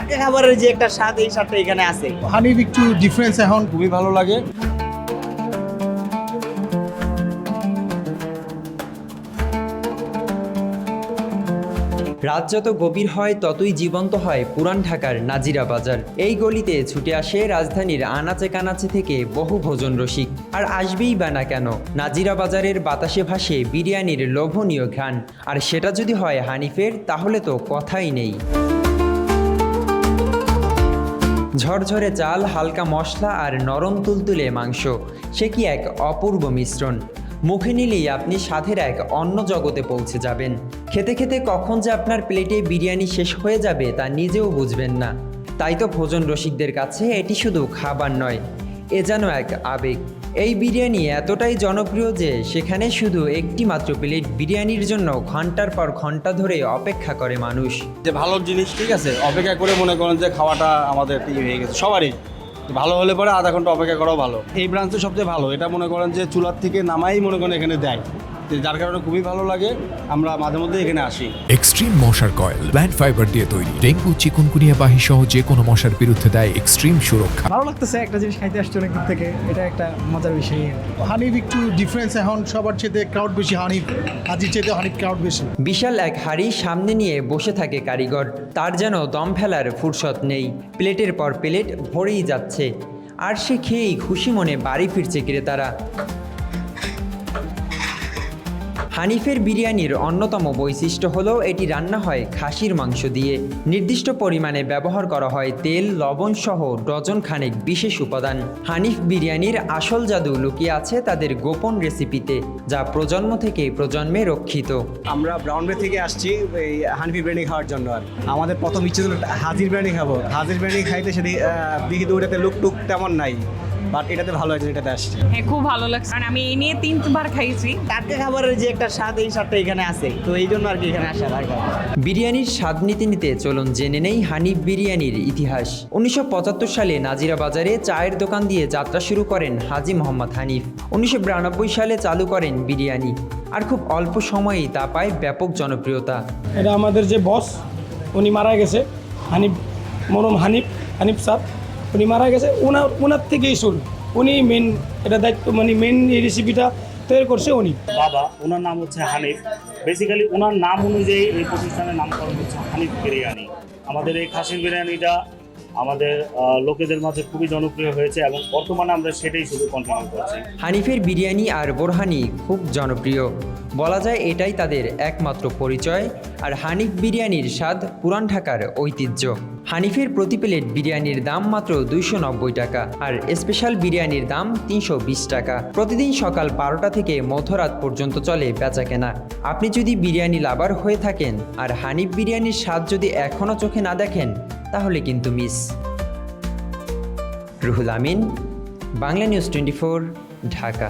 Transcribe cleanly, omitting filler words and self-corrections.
টাটকা খাবারের যে একটা স্বাদ, এই স্বাদটা এখানে আছে। হানির একটু ডিফারেন্স এখন খুবই ভালো লাগে। রাত যত গভীর হয় ততই জীবন্ত হয় পুরান ঢাকার নাজিরা বাজার। এই গলিতে ছুটে আসে রাজধানীর আনাচে কানাচে থেকে বহু ভোজন রসিক। আর আসবেই বা না কেন, নাজিরা বাজারের বাতাসে ভাসে বিরিয়ানির লোভনীয় ঘ্রাণ। আর সেটা যদি হয় হানিফের, তাহলে তো কথাই নেই। ঝরঝরে চাল, হালকা মশলা আর নরম তুলতুলে মাংস, সে কি এক অপূর্ব মিশ্রণ। মুখে নিলেই আপনি স্বাদের এক অন্য জগতে পৌঁছে যাবেন। খেতে খেতে কখন যে আপনার প্লেটে বিরিয়ানি শেষ হয়ে যাবে তা নিজেও বুঝবেন না। তাই তো ভোজন রসিকদের কাছে এটি শুধু খাবার নয়, এ যেন এক আবেগ। এই বিরিয়ানি এতটাই জনপ্রিয় যে সেখানে শুধু একটি মাত্র প্লেট বিরিয়ানির জন্য ঘন্টার পর ঘন্টা ধরে অপেক্ষা করে মানুষ। যে ভালো জিনিস, ঠিক আছে, অপেক্ষা করে মনে করেন যে খাওয়াটা আমাদের হয়ে গেছে সবারই। ভালো হলে পরে আধা ঘন্টা অপেক্ষা করাও ভালো। এই ব্রাঞ্চে সবচেয়ে ভালো, এটা মনে করেন যে চুলার থেকে নামাই মনে করেন এখানে দেয়, যার কারণে খুবই ভালো লাগে। আমরা মাঝে মধ্যে এখানে আসি। এক্সট্রিম মশার কয়েল প্ল্যান্ট ফাইবার দিয়ে তৈরি, ডেঙ্গু চিকুনগুনিয়া বাহি সহ যে কোনো মশার বিরুদ্ধে দেয় এক্সট্রিম সুরক্ষা। ভালো লাগতেছে, একটা জিনিস খাইতে আসছে অনেক দূর থেকে, এটা একটা মজার বিষয়। হানির একটু ডিফারেন্স এখন সবার চেয়ে ক্রাউড বেশি, হাজির চেয়ে হানির ক্রাউড বেশি। বিশাল এক হাঁড়ি সামনে নিয়ে বসে থাকে কারিগর, তার যেন দম ফেলার ফুরসত নেই। প্লেটের পর প্লেট ভরেই যাচ্ছে, আর সে খেয়েই খুশি মনে বাড়ি ফিরছে ক্রেতারা। হানিফের বিরিয়ানির অন্যতম বৈশিষ্ট্য হলো এটি রান্না হয় খাসির মাংস দিয়ে। নির্দিষ্ট পরিমাণে ব্যবহার করা হয় তেল, লবণ সহ ডজন খানেক বিশেষ উপাদান। হানিফ বিরিয়ানির আসল জাদু লুকিয়ে আছে তাদের গোপন রেসিপিতে, যা প্রজন্ম থেকে প্রজন্মে রক্ষিত। আমরা ব্রাউনবে থেকে আসছি এই হানিফি বিরিয়ানি খাওয়ার জন্য। আর আমাদের প্রথম ইচ্ছে ছিল হাজির বিরিয়ানি খাবো। হাজির বিরিয়ানি খাইতে সেটি দেখি তো ওটাতে লুকটুক তেমন নাই, বাট এটাতে ভালো হয়েছে, এটাতে আসছে। হ্যাঁ, খুব ভালো লাগছে, কারণ আমি এই নিয়ে 3বার খাইছি। টাটকা খাবারের যে একটা স্বাদ, এই স্বাদটা এখানে আছে, তো এই জন্য আর কি এখানে আসা লাগে। বিরিয়ানির স্বাদ নিতে নিতে চলুন জেনে নেই হানিফ বিরিয়ানির ইতিহাস। 1975 সালে নাজিরা বাজারে চায়ের দোকান দিয়ে যাত্রা শুরু করেন হাজি মোহাম্মদ হানিফ। 1992 সালে চালু করেন বিরিয়ানি, আর খুব অল্প সময়েই তা পায় ব্যাপক জনপ্রিয়তা। এটা আমাদের যে বস, উনি মারা গেছে, হানিফ মরম হানিফ স্যার, উনি মারা গেছে। ওনার থেকেই শুরু, উনি মেন এটা দায়িত্ব, মানে মেন এই রেসিপিটা তৈরি করছে উনি। বাবা, ওনার নাম হচ্ছে হানিফ। বেসিক্যালি ওনার নাম অনুযায়ী এই প্রতিষ্ঠানের নামকরণ হচ্ছে হানিফ বিরিয়ানি। আমাদের এই খাসির বিরিয়ানিটা আমাদের লোকেদের মাঝে খুবই জনপ্রিয় হয়েছে এবং বর্তমানে আমরা সেটাই শুধু কন্টিনিউ করছি। হানিফের বিরিয়ানি আর বোরহানি খুব জনপ্রিয়, বলা যায় এটাই তাদের একমাত্র পরিচয়। আর হানিফ বিরিয়ানির স্বাদ পুরান ঢাকার ঐতিহ্য। হানিফের প্রতি প্লেট বিরিয়ানির দাম মাত্র 290 টাকা, আর স্পেশাল বিরিয়ানির দাম 320 টাকা। প্রতিদিন সকাল 12টা থেকে মধ্যরাত পর্যন্ত চলে বেচাকেনা। আপনি যদি বিরিয়ানি লাভার হয়ে থাকেন আর হানিফ বিরিয়ানির স্বাদ যদি এখনও চোখে না দেখেন, তাহলে কিন্তু মিস। রুহুল আমিন, বাংলা নিউজ 24, ঢাকা।